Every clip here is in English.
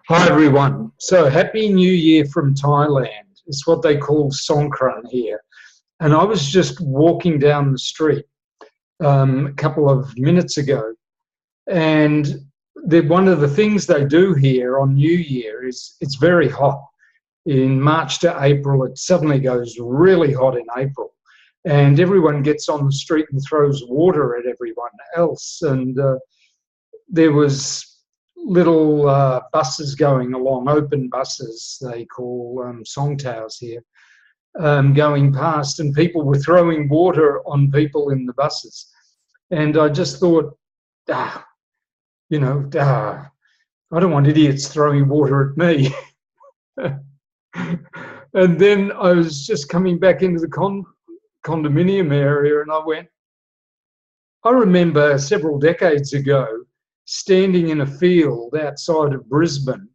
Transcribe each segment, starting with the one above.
Hi everyone. So happy New Year from Thailand. It's what they call Songkran here. And I was just walking down the street a couple of minutes ago, and one of the things they do here on New Year is it's very hot. In March to April, it suddenly goes really hot in April, and everyone gets on the street and throws water at everyone else. And there was little buses going along, open buses they call song towers here, going past, and people were throwing water on people in the buses. And I just thought, ah, I don't want idiots throwing water at me. And then I was just coming back into the condominium area, and I went, I remember several decades ago standing in a field outside of Brisbane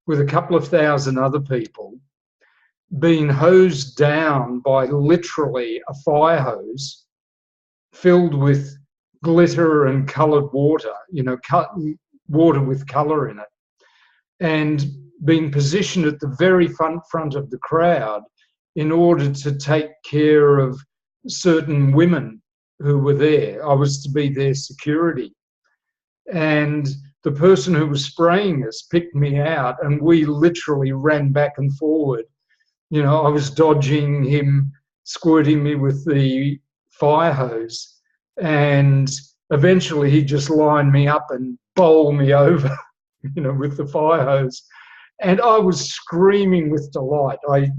with a couple of thousand other people being hosed down by literally a fire hose filled with glitter and coloured water, water with colour in it, and being positioned at the very front of the crowd in order to take care of certain women who were there. I was to be their security. And the person who was spraying us picked me out, and we literally ran back and forward. I was dodging him, squirting me with the fire hose, and eventually he just lined me up and bowled me over, with the fire hose. And I was screaming with delight. I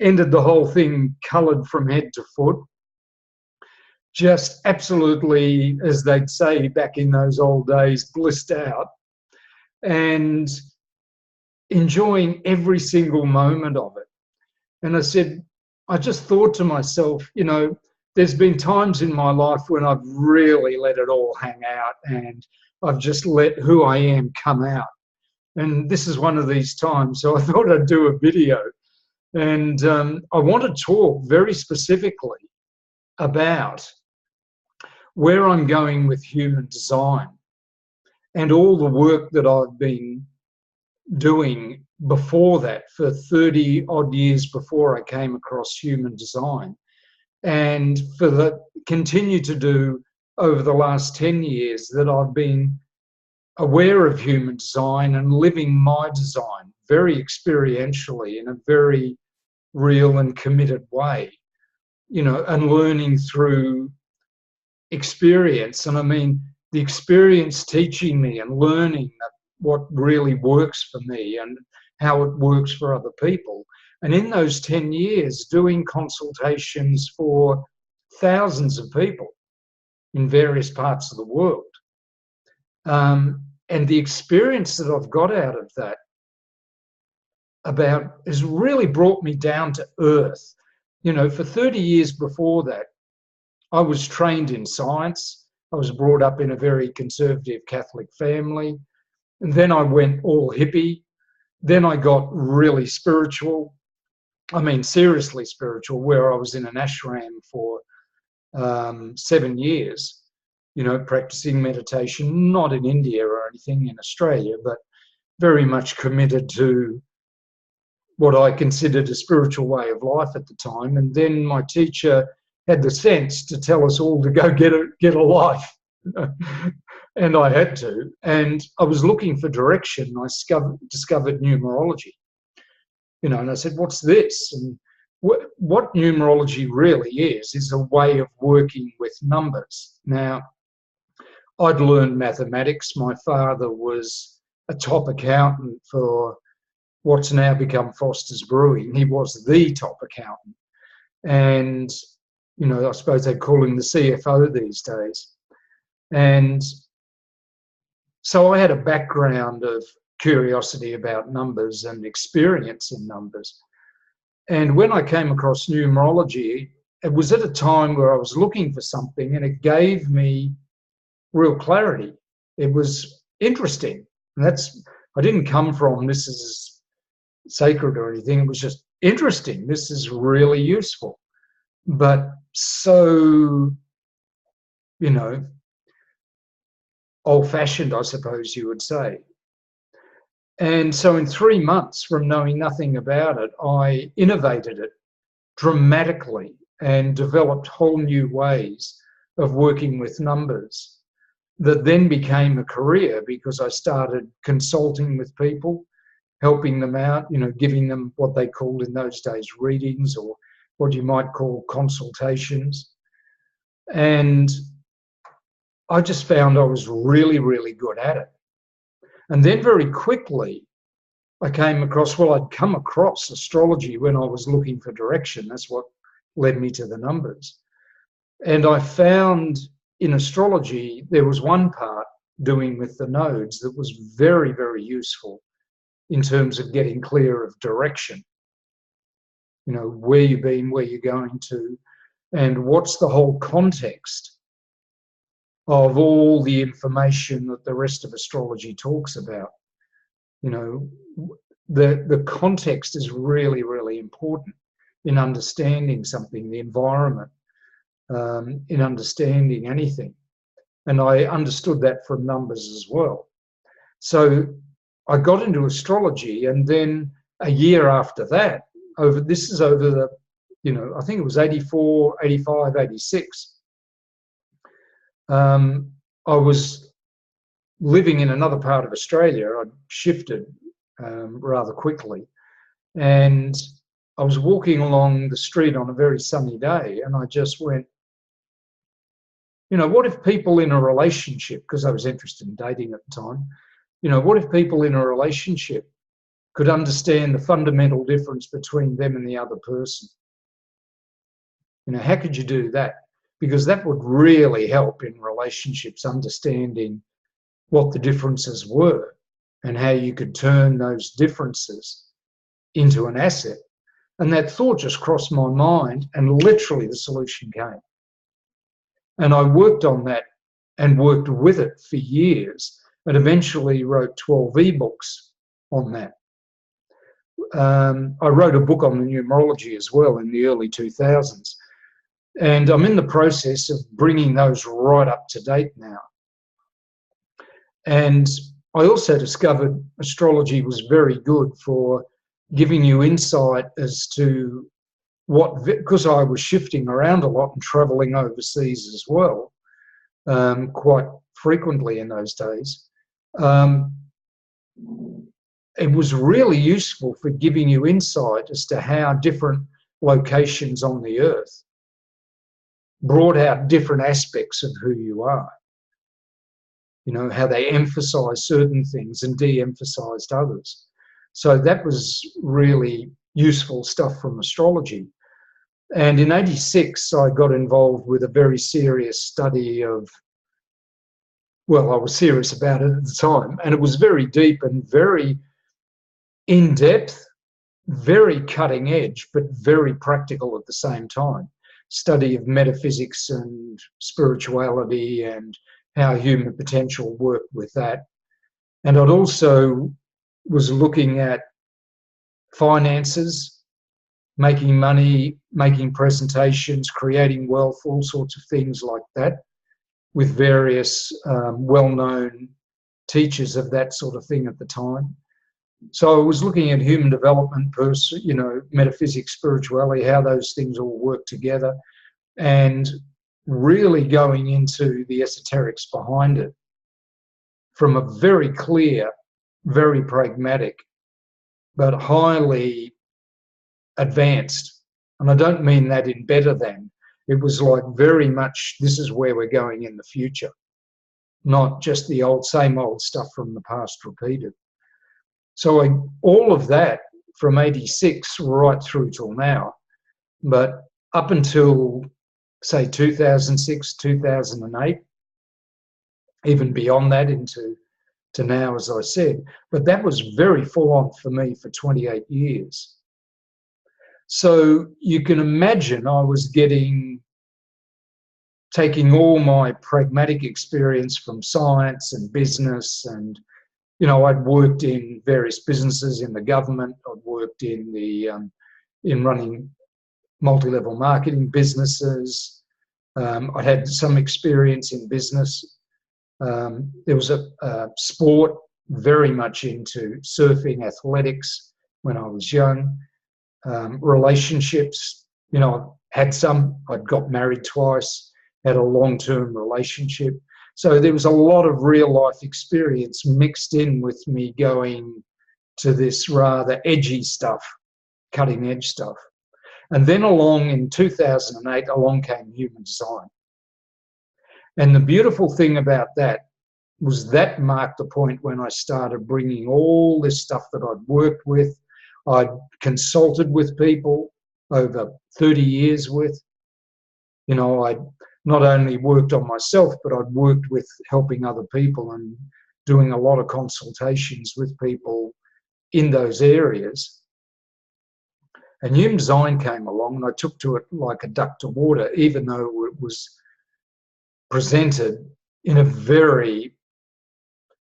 ended the whole thing coloured from head to foot. Just absolutely, as they'd say back in those old days, blissed out, and enjoying every single moment of it. And I just thought to myself, there's been times in my life when I've really let it all hang out and I've just let who I am come out. And this is one of these times. So I thought I'd do a video. And I want to talk very specifically about where I'm going with human design and all the work that I've been doing before that for 30 odd years before I came across human design, and for the continue to do over the last 10 years that I've been aware of human design and living my design very experientially in a very real and committed way, and learning through experience. And I mean, the experience teaching me and learning what really works for me and how it works for other people. And in those 10 years, doing consultations for thousands of people in various parts of the world. And the experience that I've got out of that has really brought me down to earth. For 30 years before that, I was trained in science. I was brought up in a very conservative Catholic family. And then I went all hippie. Then I got really spiritual. I mean, seriously spiritual, where I was in an ashram for 7 years, practicing meditation, not in India or anything, in Australia, but very much committed to what I considered a spiritual way of life at the time. And then my teacher had the sense to tell us all to go get a life. And I had to. And I was looking for direction. I discovered numerology. And I said, what's this? And what numerology really is a way of working with numbers. Now, I'd learned mathematics. My father was a top accountant for what's now become Foster's Brewing. He was the top accountant. And I suppose they call him the CFO these days. And so I had a background of curiosity about numbers and experience in numbers. And when I came across numerology, it was at a time where I was looking for something, and it gave me real clarity. It was interesting. And I didn't come from this is sacred or anything. It was just interesting. This is really useful. But so, old-fashioned, I suppose you would say. And so in 3 months from knowing nothing about it, I innovated it dramatically and developed whole new ways of working with numbers that then became a career, because I started consulting with people, helping them out, giving them what they called in those days readings, or what you might call consultations. And I just found I was really, really good at it. And then very quickly, I'd come across astrology when I was looking for direction. That's what led me to the numbers. And I found in astrology, there was one part doing with the nodes that was very, very useful in terms of getting clear of direction. Where you've been, where you're going to, and what's the whole context of all the information that the rest of astrology talks about. The context is really, really important in understanding something, the environment, in understanding anything. And I understood that from numbers as well. So I got into astrology, and then a year after that, over the, I think it was 84, 85, 86, I was living in another part of Australia. I'd shifted rather quickly, and I was walking along the street on a very sunny day, and I just went, what if people in a relationship, because I was interested in dating at the time, what if people in a relationship could understand the fundamental difference between them and the other person? How could you do that? Because that would really help in relationships, understanding what the differences were and how you could turn those differences into an asset. And that thought just crossed my mind, and literally the solution came. And I worked on that and worked with it for years, and eventually wrote 12 ebooks on that. I wrote a book on the numerology as well in the early 2000s. And I'm in the process of bringing those right up to date now. And I also discovered astrology was very good for giving you insight as to because I was shifting around a lot and traveling overseas as well, quite frequently in those days. It was really useful for giving you insight as to how different locations on the earth brought out different aspects of who you are. How they emphasised certain things and de-emphasised others. So that was really useful stuff from astrology. And in 86, I got involved with a very serious study of, I was serious about it at the time, and it was very deep and very in-depth, very cutting edge, but very practical at the same time. Study of metaphysics and spirituality and how human potential worked with that. And I'd also was looking at finances, making money, making presentations, creating wealth, all sorts of things like that, with various well-known teachers of that sort of thing at the time. So I was looking at human development, metaphysics, spirituality, how those things all work together, and really going into the esoterics behind it from a very clear, very pragmatic, but highly advanced. And I don't mean that in better than. It was like very much, this is where we're going in the future, not just the same old stuff from the past repeated. So all of that from 86 right through till now, but up until say 2006, 2008, even beyond that into now, as I said, but that was very full on for me for 28 years. So you can imagine I was taking all my pragmatic experience from science and business, and I'd worked in various businesses in the government. I'd worked in running multi-level marketing businesses. I had some experience in business. There was a sport very much into surfing, athletics when I was young, relationships. You know, had some. I'd got married twice, had a long-term relationship. So there was a lot of real life experience mixed in with me going to this rather edgy stuff, cutting edge stuff. And then along in 2008, along came human design. And the beautiful thing about that was that marked the point when I started bringing all this stuff that I'd worked with, I'd consulted with people over 30 years with. You know, I'd not only worked on myself, but I'd worked with helping other people and doing a lot of consultations with people in those areas. And human design came along and I took to it like a duck to water, even though it was presented in a very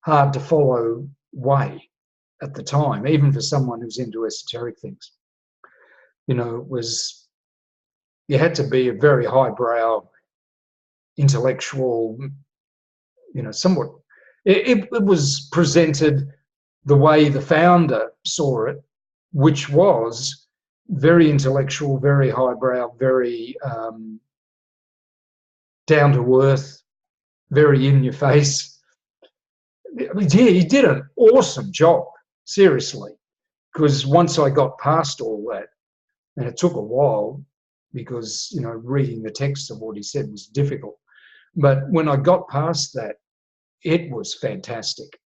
hard to follow way at the time, even for someone who's into esoteric things. You know, you had to be a very highbrow, intellectual, you know, somewhat. It was presented the way the founder saw it, which was very intellectual, very highbrow, very down to earth, very in your face. He did an awesome job, seriously, because once I got past all that, and it took a while because, you know, reading the text of what he said was difficult. But when I got past that, it was fantastic.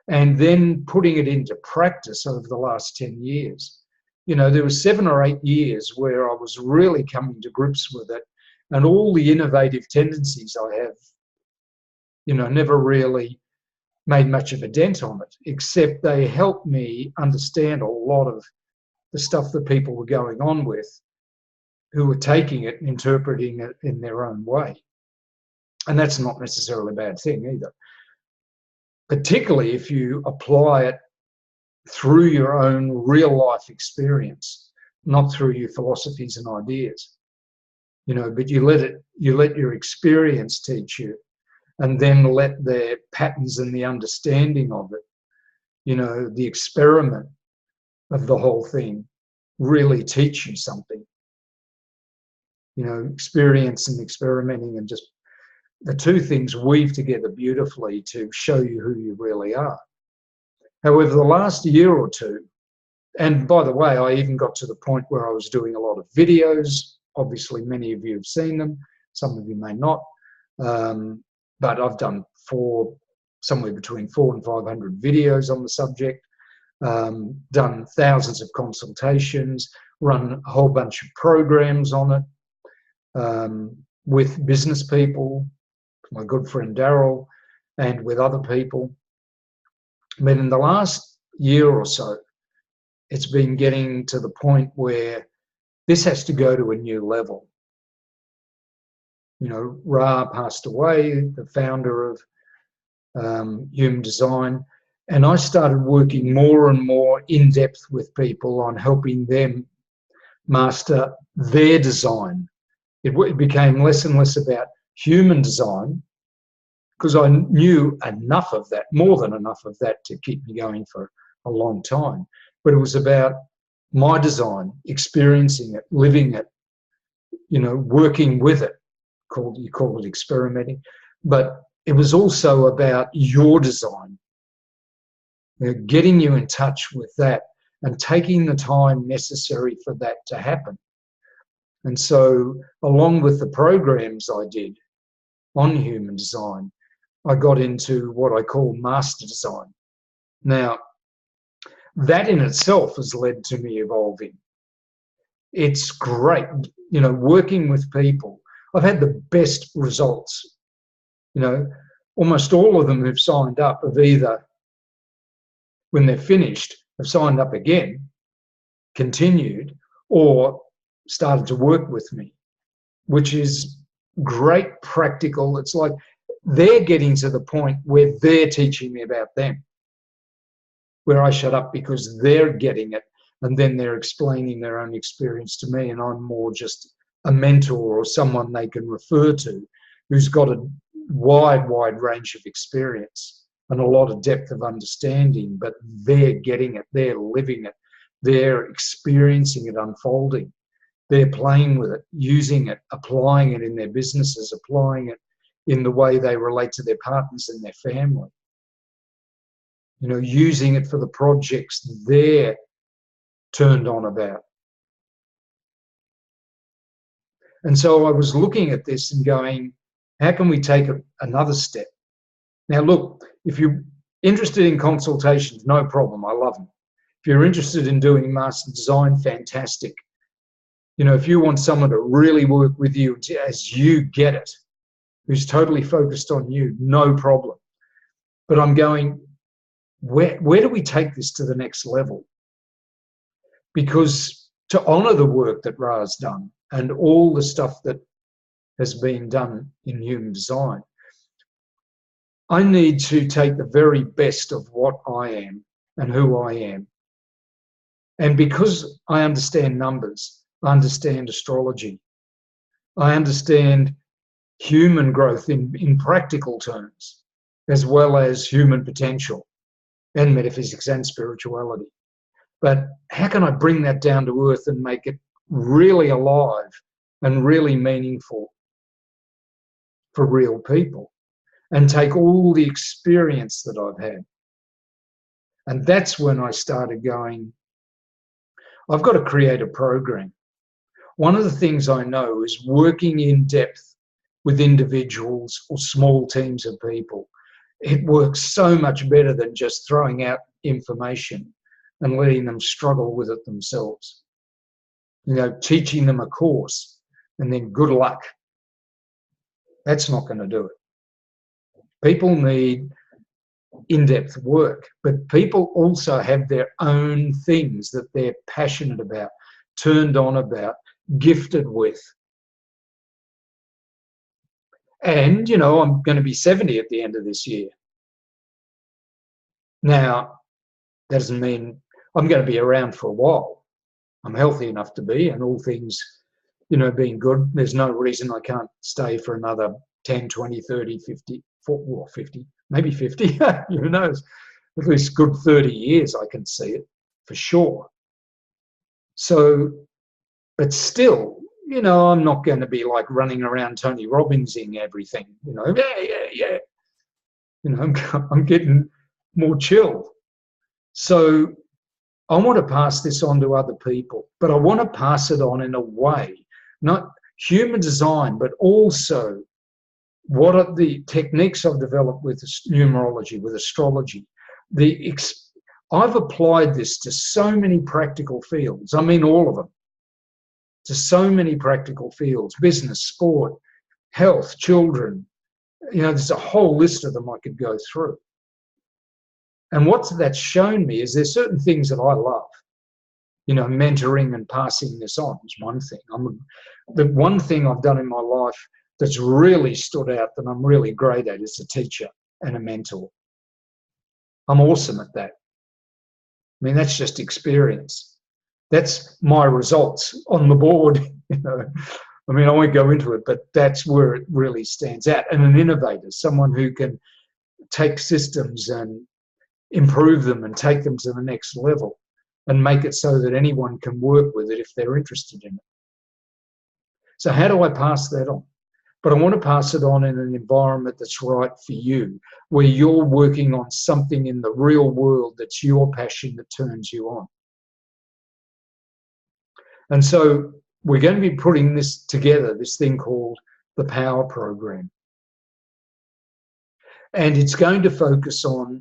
And then putting it into practice over the last 10 years, you know, there were 7 or 8 years where I was really coming to grips with it, and all the innovative tendencies I have, you know, never really made much of a dent on it, except they helped me understand a lot of the stuff that people were going on with, who were taking it and interpreting it in their own way. And that's not necessarily a bad thing either, particularly if you apply it through your own real life experience, not through your philosophies and ideas. You know, but you let your experience teach you, and then let the patterns and the understanding of it, you know, the experiment of the whole thing really teach you something. You know, experience and experimenting, and just the two things weave together beautifully to show you who you really are. However, the last year or two, and by the way, I even got to the point where I was doing a lot of videos. Obviously, many of you have seen them. Some of you may not. But I've done somewhere between 400 and 500 videos on the subject, done thousands of consultations, run a whole bunch of programs on it with business people, my good friend Daryl, and with other people. But in the last year or so, it's been getting to the point where this has to go to a new level. You know, Ra passed away, the founder of Human Design, and I started working more and more in depth with people on helping them master their design. It became less and less about human design, because I knew enough of that, more than enough of that, to keep me going for a long time. But it was about my design, experiencing it, living it, you know, working with it. You call it experimenting, but it was also about your design, you know, getting you in touch with that and taking the time necessary for that to happen. And so, along with the programs I did on human design, I got into what I call master design. Now, that in itself has led to me evolving. It's great, you know, working with people. I've had the best results. You know, almost all of them who've signed up have either, when they're finished, have signed up again, continued, or started to work with me, which is great practical. It's like they're getting to the point where they're teaching me about them, where I shut up because they're getting it, and then they're explaining their own experience to me, and I'm more just a mentor or someone they can refer to who's got a wide range of experience. and a lot of depth of understanding, but they're getting it, they're living it, they're experiencing it unfolding. They're playing with it, using it, applying it in their businesses, applying it in the way they relate to their partners and their family. You know, using it for the projects they're turned on about. And so I was looking at this and going, how can we take another step? Now, look, if you're interested in consultations, no problem, I love them. If you're interested in doing master design, fantastic. You know, if you want someone to really work with you as you get it, who's totally focused on you, no problem. But I'm going, where do we take this to the next level? Because to honour the work that Ra's done and all the stuff that has been done in human design, I need to take the very best of what I am and who I am. And because I understand numbers, I understand astrology, I understand human growth in practical terms, as well as human potential and metaphysics and spirituality. But how can I bring that down to earth and make it really alive and really meaningful for real people, and take all the experience that I've had? And that's when I started going, I've got to create a program. One of the things I know is working in depth with individuals or small teams of people. It works so much better than just throwing out information and letting them struggle with it themselves. You know, teaching them a course and then good luck. That's not going to do it. People need in-depth work, but people also have their own things that they're passionate about, turned on about, gifted with. And, you know, I'm going to be 70 at the end of this year. Now, that doesn't mean I'm going to be around for a while. I'm healthy enough to be, and all things, you know, being good, there's no reason I can't stay for another 10, 20, 30, 50, 50, maybe 50, who knows, at least good 30 years I can see it, for sure. So, but still, you know, I'm not going to be like running around Tony Robbinsing everything, you know, yeah. You know, I'm getting more chill. So I want to pass this on to other people, but I want to pass it on in a way, not human design, but also what are the techniques I've developed with numerology, with astrology. I've applied this to so many practical fields. I mean, all of them. To so many practical fields: business, sport, health, children. You know, there's a whole list of them I could go through. And what that's shown me is there's certain things that I love. You know, mentoring and passing this on is one thing. The one thing I've done in my life that's really stood out that I'm really great at is a teacher and a mentor. I'm awesome at that. I mean, that's just experience. That's my results on the board, you know. I mean, I won't go into it, but that's where it really stands out. And an innovator, someone who can take systems and improve them and take them to the next level and make it so that anyone can work with it if they're interested in it. So how do I pass that on? But I want to pass it on in an environment that's right for you, where you're working on something in the real world that's your passion that turns you on. And so we're going to be putting this together, this thing called the Power Program. And it's going to focus on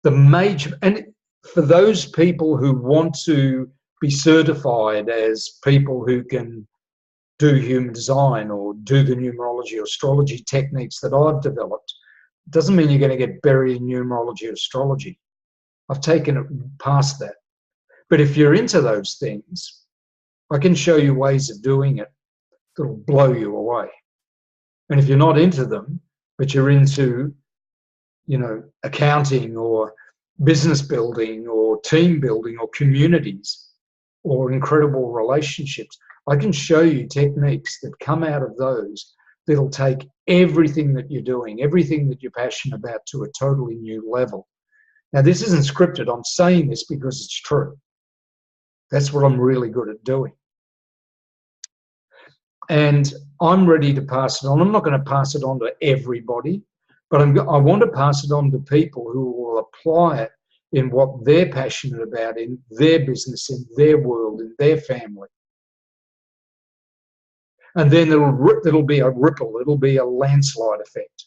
the major, and for those people who want to be certified as people who can do human design or do the numerology or astrology techniques that I've developed, doesn't mean you're going to get buried in numerology or astrology. I've taken it past that. But if you're into those things, I can show you ways of doing it that'll blow you away. And if you're not into them, but you're into, you know, accounting or business building or team building or communities or incredible relationships, I can show you techniques that come out of those that'll take everything that you're doing, everything that you're passionate about, to a totally new level. Now, this isn't scripted. I'm saying this because it's true. That's what I'm really good at doing. And I'm ready to pass it on. I'm not going to pass it on to everybody, but I want to pass it on to people who will apply it in what they're passionate about, in their business, in their world, in their family. And then it'll be a ripple. It'll be a landslide effect.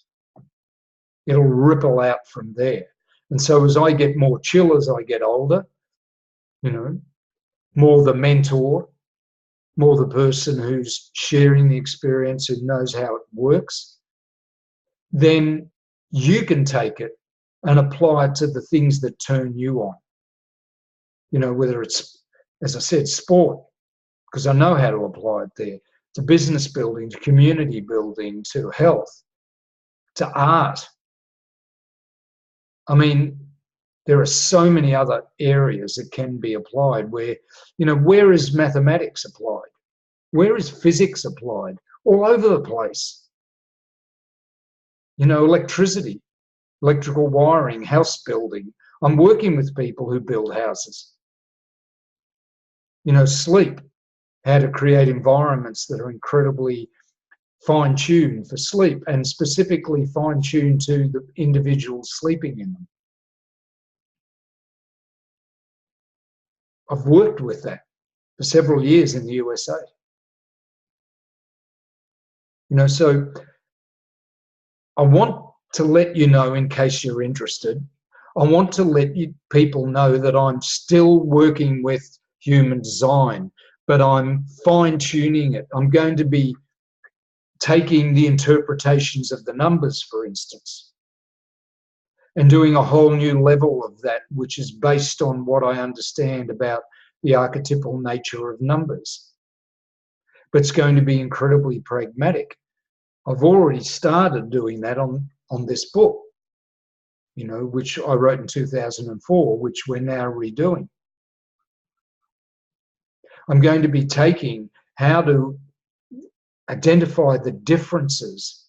It'll ripple out from there. And so as I get more chill, as I get older, you know, more the mentor, more the person who's sharing the experience, who knows how it works, then you can take it and apply it to the things that turn you on. You know, whether it's, as I said, sport, because I know how to apply it there, to business building, to community building, to health, to art. I mean, there are so many other areas that can be applied where, you know, where is mathematics applied? Where is physics applied? All over the place. You know, electricity, electrical wiring, house building. I'm working with people who build houses. You know, sleep, how to create environments that are incredibly fine-tuned for sleep, and specifically fine-tuned to the individuals sleeping in them. I've worked with that for several years in the USA. You know, so I want to let you know, in case you're interested, I want to let people know that I'm still working with human design, but I'm fine-tuning it. I'm going to be taking the interpretations of the numbers, for instance, and doing a whole new level of that, which is based on what I understand about the archetypal nature of numbers. But it's going to be incredibly pragmatic. I've already started doing that on this book, you know, which I wrote in 2004, which we're now redoing. I'm going to be taking how to identify the differences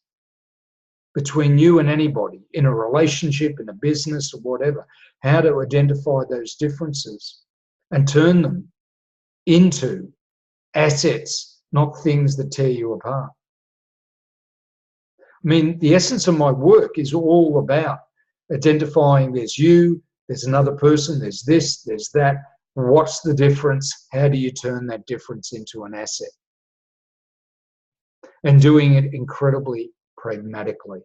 between you and anybody in a relationship, in a business, or whatever, how to identify those differences and turn them into assets, not things that tear you apart. I mean, the essence of my work is all about identifying there's you, there's another person, there's this, there's that. What's the difference? How do you turn that difference into an asset? And doing it incredibly pragmatically.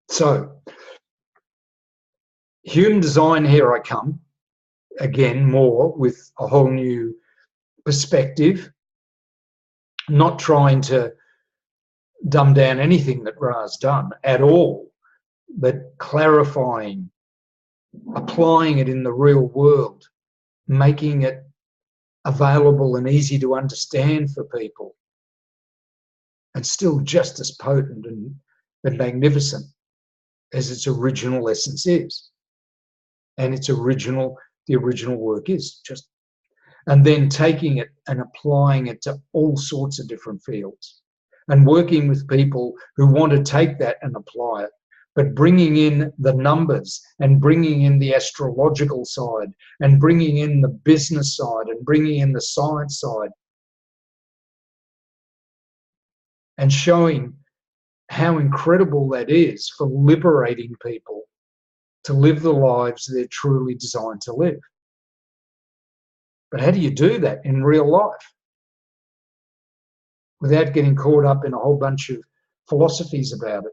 So, human design, here I come, again, more with a whole new perspective, not trying to dumb down anything that Ra's done at all, but clarifying, applying it in the real world, making it available and easy to understand for people, and still just as potent and magnificent as its original essence is, and the original work is. Just, and then taking it and applying it to all sorts of different fields, and working with people who want to take that and apply it, but bringing in the numbers and bringing in the astrological side and bringing in the business side and bringing in the science side, and showing how incredible that is for liberating people to live the lives they're truly designed to live. But how do you do that in real life without getting caught up in a whole bunch of philosophies about it?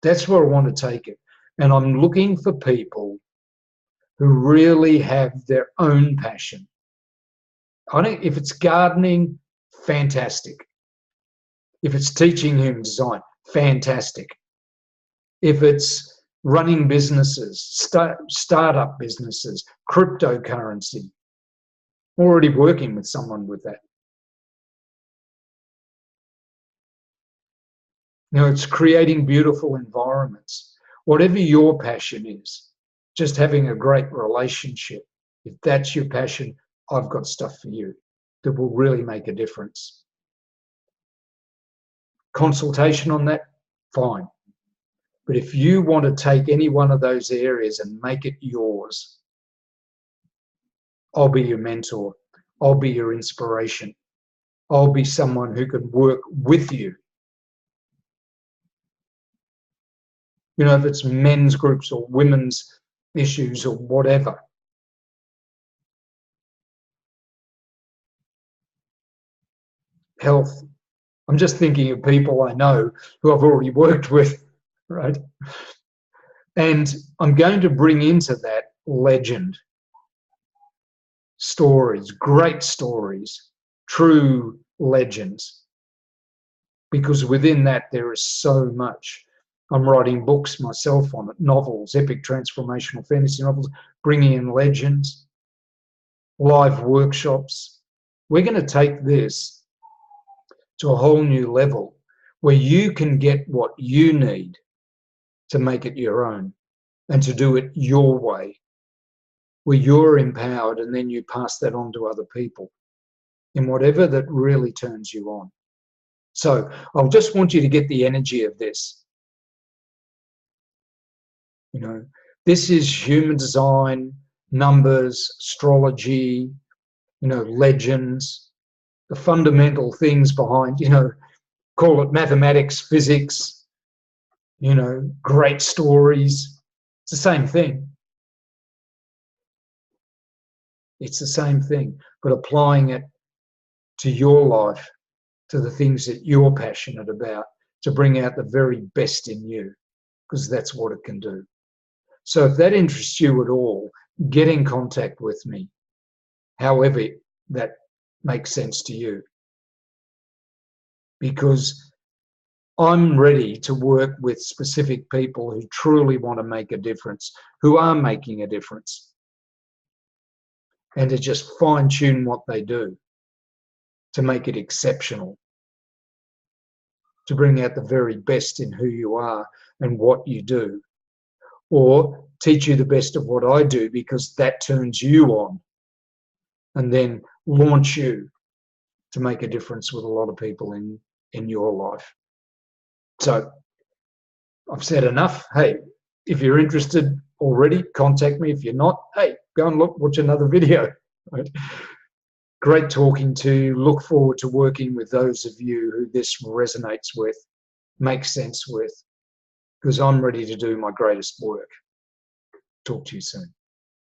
That's where I want to take it. And I'm looking for people who really have their own passion. If it's gardening, fantastic. If it's teaching human design, fantastic. If it's running businesses, startup businesses, cryptocurrency, already working with someone with that. You know, it's creating beautiful environments. Whatever your passion is, just having a great relationship, if that's your passion, I've got stuff for you that will really make a difference. Consultation on that, fine. But if you want to take any one of those areas and make it yours, I'll be your mentor. I'll be your inspiration. I'll be someone who can work with you. You know, if it's men's groups or women's issues or whatever. Health. I'm just thinking of people I know who I've already worked with, right? And I'm going to bring into that legend stories, great stories, true legends, because within that there is so much. I'm writing books myself on it, novels, epic transformational fantasy novels, bringing in legends, live workshops. We're going to take this to a whole new level where you can get what you need to make it your own and to do it your way, where you're empowered, and then you pass that on to other people in whatever that really turns you on. So I'll just want you to get the energy of this. You know, this is human design, numbers, astrology, you know, legends, the fundamental things behind, you know, call it mathematics, physics, you know, great stories. It's the same thing. It's the same thing, but applying it to your life, to the things that you're passionate about, to bring out the very best in you, because that's what it can do. So if that interests you at all, get in contact with me, however that makes sense to you, because I'm ready to work with specific people who truly want to make a difference, who are making a difference, and to just fine-tune what they do to make it exceptional, to bring out the very best in who you are and what you do, or teach you the best of what I do because that turns you on, and then launch you to make a difference with a lot of people in your life. So I've said enough. Hey, if you're interested already, contact me. If you're not, hey, go and watch another video. Right? Great talking to you. Look forward to working with those of you who this resonates with, makes sense with, because I'm ready to do my greatest work. Talk to you soon.